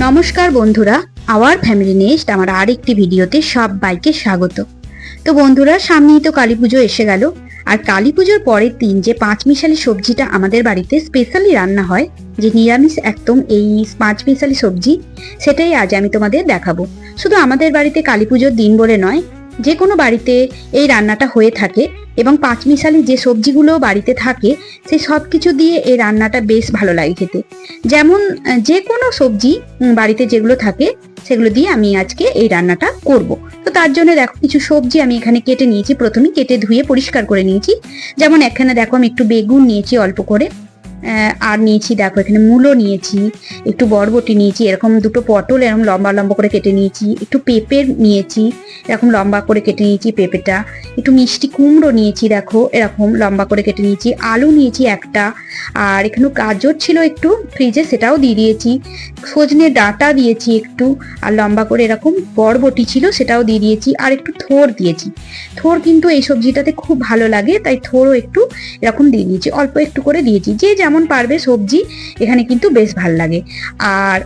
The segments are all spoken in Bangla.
নমস্কার বন্ধুরা, আওয়ার ফ্যামিলি নেস্ট আমার আরেকটি ভিডিওতে সবাইকে স্বাগত। তো বন্ধুরা, সামনেই তো কালী পুজো এসে গেল। আর কালী পুজোর পরের দিন যে পাঁচমিশালি সবজিটা আমাদের বাড়িতে স্পেশালি রান্না হয়, যে নিরামিষ একদম এই পাঁচমিশালি সবজি, সেটাই আজ আমি তোমাদের দেখাবো। শুধু আমাদের বাড়িতে কালী পুজোর দিন বলে নয়, যে কোনো বাড়িতে এই রান্নাটা হয়ে থাকে এবং পাঁচমিশালি যে সবজিগুলো বাড়িতে থাকে সেই সব কিছু দিয়ে এই রান্নাটা বেশ ভালো লাগে খেতে। যেমন যে কোনো সবজি বাড়িতে যেগুলো থাকে সেগুলো দিয়ে আমি আজকে এই রান্নাটা করব। তো তার জন্য দেখো কিছু সবজি আমি এখানে কেটে নিয়েছি, প্রথমে কেটে ধুয়ে পরিষ্কার করে নিয়েছি। যেমন এখানে দেখো আমি একটু বেগুন নিয়েছি অল্প করে, আর নিয়েছি দেখো এখানে মূলো নিয়েছি, একটু বরবটি নিয়েছি, এরকম দুটো পটল এরকম লম্বা লম্বা করে কেটে নিয়েছি, একটু পেঁপে নিয়েছি এরকম লম্বা করে কেটে নিয়েছি পেঁপেটা, একটু মিষ্টি কুমড়ো নিয়েছি দেখো এরকম লম্বা করে কেটে নিয়েছি, আলু নিয়েছি একটা, আর এখানে গাজর ছিল একটু ফ্রিজে সেটাও দিয়ে দিয়েছি, সজনে ডাঁটা দিয়েছি একটু, আর লম্বা করে এরকম বরবটি ছিল সেটাও দিয়ে দিয়েছি, আর একটু থোড় দিয়েছি। থোড় কিন্তু এই সবজিটাতে খুব ভালো লাগে, তাই থোড়ও একটু এরকম দিয়ে দিয়েছি, অল্প একটু করে দিয়েছি, যে যেমন পারবে সবজি এখানে কিন্তু বেশ ভালো লাগে। আর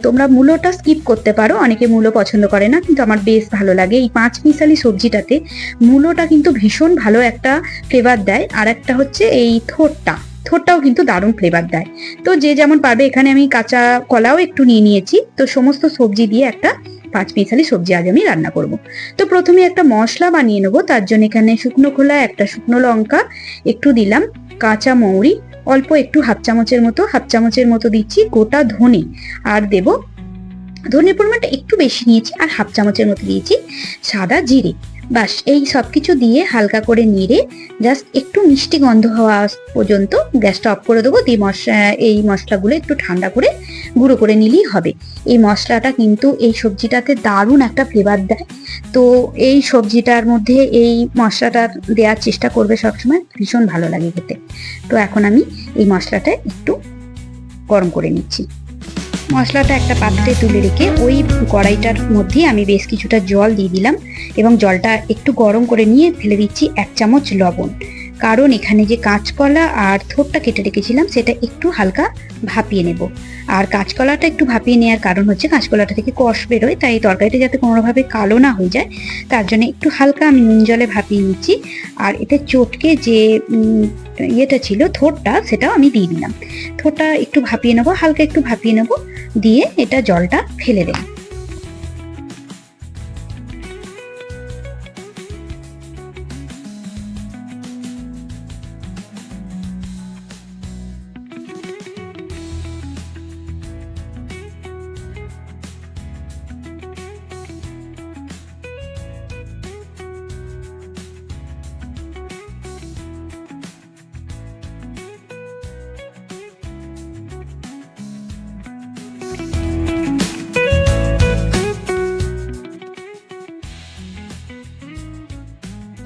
তোমরা মূলোটা স্কিপ করতে পারো, অনেকে মূলো পছন্দ করে না, কিন্তু আমার বেশ ভালো লাগে এই পাঁচমিশালি সবজিটাতে। মূলোটা কিন্তু ভীষণ ভালো একটা ফ্লেভার দেয়, আর একটা হচ্ছে এই থোড়টাও কিন্তু দারুণ ফ্লেভার দেয়। তো যে যেমন পারবে, এখানে আমি কাঁচা কলাও একটু নিয়ে নিয়েছি। তো সমস্ত সবজি দিয়ে একটা পাঁচমিশালি সবজি আজ আমি রান্না করব। তো প্রথমে একটা মশলা বানিয়ে নেবো, তার জন্য এখানে শুকনো খোলা একটা শুকনো লঙ্কা একটু দিলাম, কাঁচা মৌরি অল্প একটু হাফ চামচের মতো দিচ্ছি, গোটা ধনে, আর দেব ধনের পরিমাণটা একটু বেশি নিয়েছি, আর হাফ চামচের মতো দিয়েছি সাদা জিরে। বাস এই সব কিছু দিয়ে হালকা করে নেড়ে জাস্ট একটু মিষ্টি গন্ধ হওয়া পর্যন্ত গ্যাসটা অফ করে দেবো। দিয়ে এই মশলাগুলো একটু ঠান্ডা করে গুঁড়ো করে নিলেই হবে। এই মশলাটা কিন্তু এই সবজিটাতে দারুণ একটা ফ্লেভার দেয়। তো এই সবজিটার মধ্যে এই মশলাটা দেওয়ার চেষ্টা করবে সবসময়, ভীষণ ভালো লাগে খেতে। তো এখন আমি এই মশলাটা একটু গরম করে নিচ্ছি। মশলাটা একটা পাত্রে তুলে রেখে ওই কড়াইটার মধ্যে আমি বেশ কিছুটা জল দিয়ে দিলাম, এবং জলটা একটু গরম করে নিয়ে ফেলে দিচ্ছি 1 চামচ লবণ। কারণ এখানে যে কাঁচকলা আর থোড়টা কেটে রেখেছিলাম সেটা একটু হালকা ভাপিয়ে নেব। আর কাঁচকলাটা একটু ভাপিয়ে নেওয়ার কারণ হচ্ছে কাঁচকলাটা থেকে কষ বেরোয়, তাই তরকারিটা যাতে কোনোভাবে কালো না হয়ে যায় তার জন্য একটু হালকা আমি নুন জলে ভাপিয়ে নিচ্ছি। আর এতে চটকে যে ইয়েটা ছিল থোড়টা, সেটাও আমি দিয়ে দিলাম। থোড়টা একটু ভাপিয়ে নেবো, হালকা একটু ভাপিয়ে নেবো, দিয়ে এটা জলটা ফেলে দেব।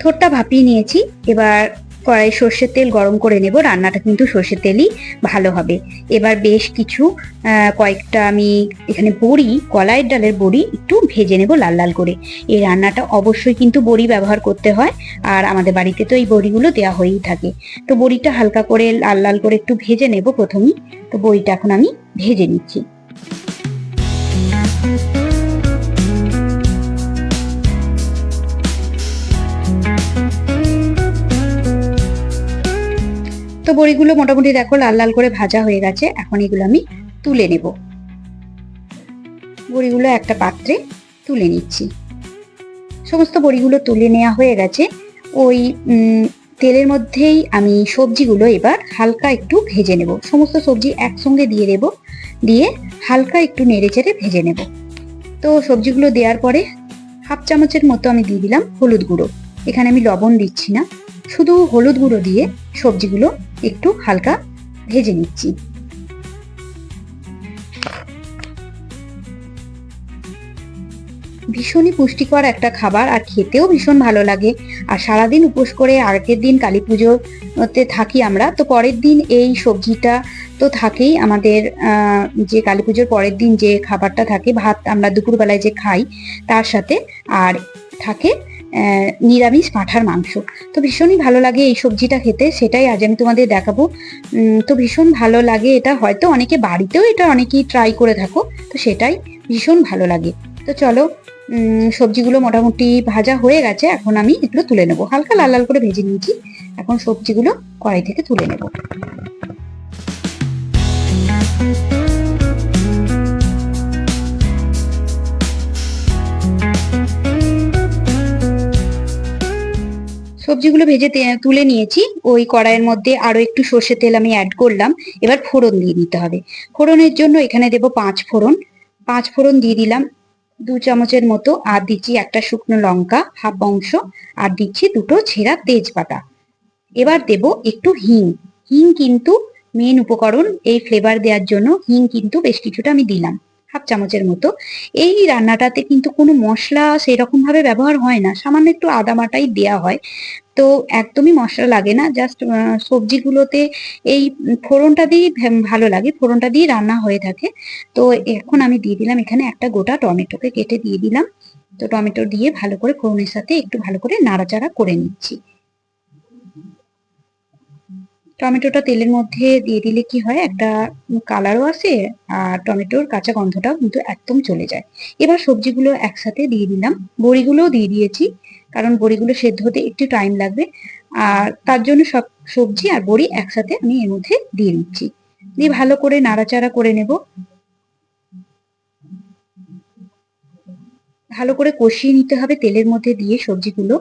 থোড়টা ভাপিয়ে নিয়েছি, এবার কড়াই সর্ষের তেল গরম করে নেব। রান্নাটা কিন্তু সর্ষের তেলই ভালো হবে। এবার বেশ কিছু কয়েকটা আমি এখানে বড়ি, কলাইয়ের ডালের বড়ি একটু ভেজে নেব লাল লাল করে। এই রান্নাটা অবশ্যই কিন্তু বড়ি ব্যবহার করতে হয়, আর আমাদের বাড়িতে তো এই বড়িগুলো দেওয়া হয়েই থাকে। তো বড়িটা হালকা করে লাল লাল করে একটু ভেজে নেব প্রথমেই। তো বড়িটা এখন আমি ভেজে নিচ্ছি। তো বড়িগুলো মোটামুটি দেখো লাল লাল করে ভাজা হয়ে গেছে, এখন এগুলো আমি তুলে নেব। বড়িগুলো একটা পাত্রে তুলে নিচ্ছি। সমস্ত বড়িগুলো তুলে নেওয়া হয়ে গেছে। ওই তেলের মধ্যেই আমি সবজিগুলো এবার হালকা একটু ভেজে নেব। সমস্ত সবজি একসঙ্গে দিয়ে দেব, দিয়ে হালকা একটু নেড়ে চেড়ে ভেজে নেব। তো সবজিগুলো দেওয়ার পরে হাফ চামচের মতো আমি দিয়ে দিলাম হলুদ গুঁড়ো। এখানে আমি লবণ দিচ্ছি না, শুধু হলুদ গুঁড়ো দিয়ে সবজিগুলো একটু হালকা ভেজে নিচ্ছি। ভীষণই পুষ্টিকর একটা খাবার, আর খেতেও ভীষণ ভালো লাগে। আর সারাদিন উপোস করে আগের দিন কালী পুজোতে থাকি আমরা, তো পরের দিন এই সবজিটা তো থাকেই আমাদের। যে কালী পুজোর পরের দিন যে খাবারটা থাকে, ভাত আমরা দুপুরবেলায় যে খাই তার সাথে, আর থাকে নিরামিষ পাঁঠার মাংস। তো ভীষণই ভালো লাগে এই সবজিটা খেতে, সেটাই আজ আমি তোমাদের দেখাবো। তো ভীষণ ভালো লাগে এটা, হয়তো অনেকে বাড়িতেও এটা অনেকেই ট্রাই করে থাকো, তো সেটাই ভীষণ ভালো লাগে। তো চলো, সবজিগুলো মোটামুটি ভাজা হয়ে গেছে, এখন আমি এগুলো তুলে নেবো। হালকা লাল লাল করে ভেজে নিয়েছি, এখন সবজিগুলো কড়াই থেকে তুলে নেবো। সবজিগুলো ভেজে তুলে নিয়েছি। ওই কড়াইয়ের মধ্যে আরো একটু সর্ষের তেল আমি অ্যাড করলাম। এবার ফোড়ন দিয়ে দিতে হবে। ফোড়নের জন্য এখানে দেবো 5 ফোড়ন। 5 ফোড়ন দিয়ে দিলাম 2 চামচের মতো, আর দিচ্ছি একটা শুকনো লঙ্কা হাফ অংশ, আর দিচ্ছি 2টো ছেঁড়া তেজপাতা। এবার দেব একটু হিং। হিং কিন্তু মেন উপকরণ এই ফ্লেভার দেওয়ার জন্য, হিং কিন্তু বেশ কিছুটা আমি দিলাম, হাফ চামচের মতো। এই রান্নাটাতে কিন্তু কোনো মশলা সেরকম ভাবে ব্যবহার হয় না, সামান্য একটু আদা বাটাই দেওয়া হয়। তো একদমই মশলা লাগে না, জাস্ট সবজিগুলোতে এই ফোড়নটা দিয়ে ভালো লাগে, ফোড়নটা দিয়ে রান্না হয়ে থাকে। তো এখন আমি দিয়ে দিলাম এখানে একটা গোটা টমেটোকে কেটে দিয়ে দিলাম। তো টমেটো দিয়ে ভালো করে ফোড়নের সাথে একটু ভালো করে নাড়াচাড়া করে নিচ্ছি। টমেটোটা তেলের মধ্যে দিয়ে দিলে কি হয়, একটা কালারও আসে, আর টমেটোর কাঁচা গন্ধটাও কিন্তু একদম চলে যায়। এবার সবজিগুলো একসাথে দিয়ে দিলাম, বড়িগুলোও দিয়ে দিয়েছি, কারণ বড়িগুলো সেদ্ধ হতে একটু টাইম লাগবে, আর তার জন্য সব সবজি আর বড়ি একসাথে আমি এর মধ্যে দিয়ে দিচ্ছি। দিয়ে ভালো করে নাড়াচাড়া করে নেব। ভালো করে কষিয়ে নিতে হবে তেলের মধ্যে দিয়ে সবজিগুলো।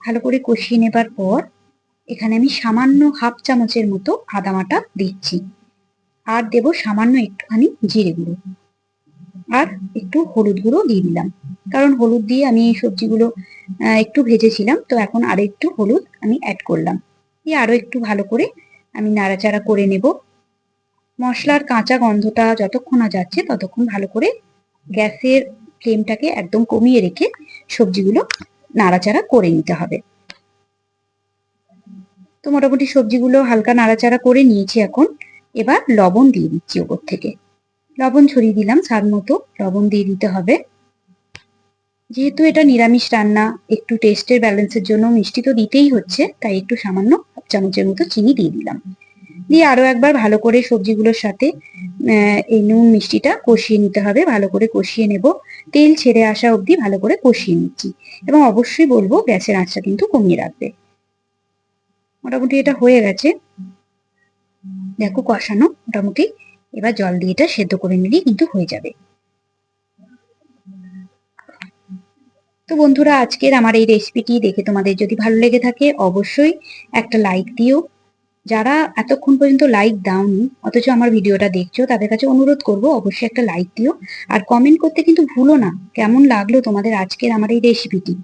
ভালো করে কষিয়ে নেবার পর এখানে আমি সামান্য হাফ চামচের মতো আদা বাটা দিচ্ছি, আর দেব সামান্য একটুখানি জিরে গুঁড়ো, আর একটু হলুদ গুঁড়ো দিয়ে দিলাম, কারণ হলুদ দিয়ে আমি এই সবজিগুলো একটু ভেজেছিলাম, তো এখন আরো একটু হলুদ আমি অ্যাড করলাম। দিয়ে আরো একটু ভালো করে আমি নাড়াচাড়া করে নেব। মশলার কাঁচা গন্ধটা যতক্ষণ না যাচ্ছে ততক্ষণ ভালো করে গ্যাসের ফ্লেমটাকে একদম কমিয়ে রেখে সবজিগুলো নাড়াচাড়া করে নিতে হবে। তো মোটামুটি সবজিগুলো হালকা নাড়াচাড়া করে নিয়েছি এখন। এবার লবণ দিয়ে দিচ্ছি ওপর থেকে, লবণ ছড়িয়ে দিলাম, স্বাদ মতো লবণ দিয়ে দিতে হবে। যেহেতু এটা নিরামিষ রান্না, একটু টেস্টের ব্যালেন্সের জন্য মিষ্টি তো দিতেই হচ্ছে, তাই একটু সামান্য হাফ চামচের মতো চিনি দিয়ে দিলাম। দিয়ে আরো একবার ভালো করে সবজিগুলোর সাথে এই নুন মিষ্টিটা কষিয়ে নিতে হবে, ভালো করে কষিয়ে নেব। তেল ছেড়ে আসা অবধি ভালো করে কষিয়ে নিচ্ছি, এবং অবশ্যই বলবো গ্যাসের আঁচটা কিন্তু কমিয়ে রাখবে। মোটামুটি এটা হয়ে গেছে, দেখো কষানো মোটামুটি। এবার জল দিয়ে এটা সেদ্ধ করে নিলেই কিন্তু হয়ে যাবে। তো বন্ধুরা, আজকের আমার এই রেসিপিটি দেখে তোমাদের যদি ভালো লেগে থাকে অবশ্যই একটা লাইক দিও। যারা এতক্ষণ পর্যন্ত লাইক দাওনি অথচ আমার ভিডিওটা দেখছো, তাদের কাছে অনুরোধ করব অবশ্যই একটা লাইক দিও, আর কমেন্ট করতে কিন্তু ভুলো না কেমন লাগলো তোমাদের আজকের আমার এই রেসিপিটি।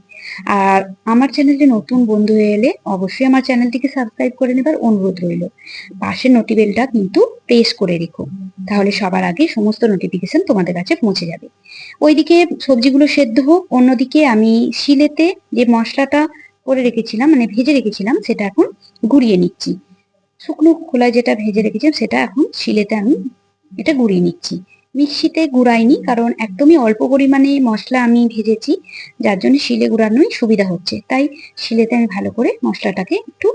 আর আমার চ্যানেলে নতুন বন্ধু হয়ে এলে অবশ্যই আমার চ্যানেলটিকে সাবস্ক্রাইব করে নেবার অনুরোধ রইল। পাশের নোটিবেলটা কিন্তু প্রেস করে রেখো, তাহলে সবার আগে সমস্ত নোটিফিকেশন তোমাদের কাছে পৌঁছে যাবে। ওইদিকে সবজিগুলো সেদ্ধ হোক, অন্যদিকে আমি শিলেতে যে মশলাটা করে রেখেছিলাম, মানে ভেজে রেখেছিলাম, সেটা এখন গুঁড়িয়ে নিচ্ছি। শুকনো খোলায় যেটা ভেজে রেখেছিলাম সেটা এখন শিলেতে আমি এটা গুঁড়িয়ে নিচ্ছি। মিক্সিতে গুঁড়াইনি, কারণ একদমই অল্প পরিমাণে মশলা আমি ভেজেছি, যার জন্য শিলে গুঁড়ানোই সুবিধা হচ্ছে, তাই শিলেতে আমি ভালো করে মশলাটাকে একটু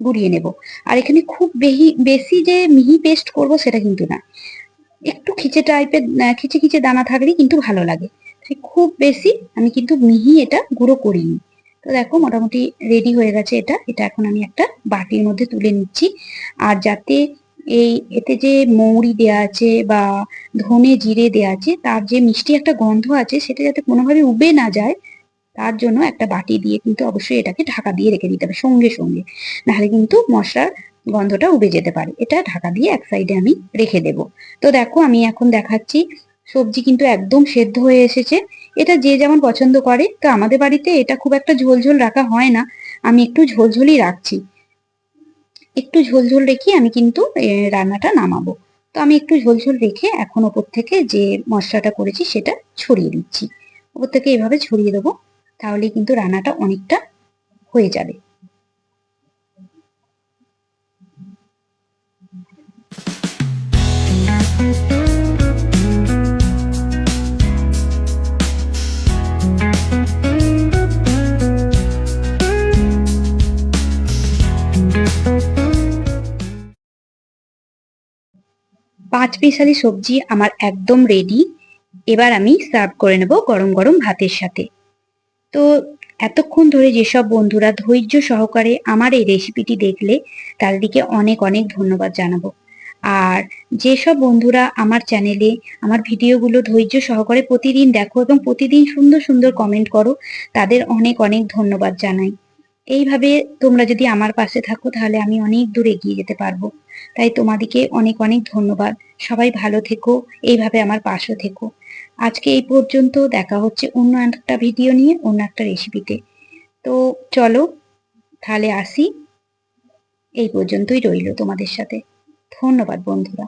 গুঁড়িয়ে নেব। আর এখানে খুব বেশি যে মিহি পেস্ট করব সেটা কিন্তু না, একটু খিচে টাইপের খিচে খিচে দানা থাকলেই কিন্তু ভালো লাগে, তাই খুব বেশি আমি কিন্তু মিহি এটা গুঁড়ো করিনি। তো দেখো মোটামুটি রেডি হয়ে গেছে এটা। এটা এখন আমি একটা বাটির মধ্যে তুলে নিচ্ছি। আর যাতে এতে যে মৌরি দেয়া আছে বা ধনে জিরে দেয়া আছে, তার যে মিষ্টি একটা গন্ধ আছে সেটা যাতে কোনোভাবে উবে না যায়, তার জন্য একটা বাটি দিয়ে কিন্তু অবশ্যই এটাকে ঢাকা দিয়ে রেখে দিতে হবে সঙ্গে সঙ্গে, নাহলে কিন্তু মশলার গন্ধটা উবে যেতে পারে। এটা ঢাকা দিয়ে এক সাইডে আমি রেখে দেব। তো দেখো আমি এখন দেখাচ্ছি, সবজি কিন্তু একদম সেদ্ধ হয়ে এসেছে। এটা যে যেমন পছন্দ করে, তো আমাদের বাড়িতে এটা খুব একটা ঝোলঝোল রাখা হয় না, আমি একটু ঝোলঝোলই রাখছি। একটু ঝোলঝোল রেখে আমি কিন্তু রান্নাটা নামাবো। তো আমি একটু ঝোলঝোল রেখে এখন ওপর থেকে যে মশলাটা করেছি সেটা ছড়িয়ে দিচ্ছি। ওপর থেকে এভাবে ছড়িয়ে দেবো, তাহলে কিন্তু রান্নাটা অনেকটা হয়ে যাবে। পাঁচ মিশালি সবজি আমার একদম রেডি। এবার আমি সার্ভ করে নেব গরম গরম ভাতের সাথে। তো এতক্ষণ ধরে যেসব বন্ধুরা ধৈর্য সহকারে আমার এই রেসিপিটি দেখলে তাদেরকে অনেক অনেক ধন্যবাদ জানাবো। আর যেসব বন্ধুরা আমার চ্যানেলে আমার ভিডিওগুলো ধৈর্য সহকারে প্রতিদিন দেখো এবং প্রতিদিন সুন্দর সুন্দর কমেন্ট করো, তাদের অনেক অনেক ধন্যবাদ জানাই। এইভাবে তোমরা যদি আমার পাশে থাকো তাহলে আমি অনেক দূর এগিয়ে যেতে পারবো। তাই তোমাদেরকে অনেক অনেক ধন্যবাদ। সবাই ভালো থেকো, এইভাবে আমার পাশে থেকো। আজকে এই পর্যন্ত, দেখা হচ্ছে অন্য একটা ভিডিও নিয়ে, অন্য একটা রেসিপিতে। তো চলো তাহলে আসি, এই পর্যন্তই রইলো তোমাদের সাথে। ধন্যবাদ বন্ধুরা।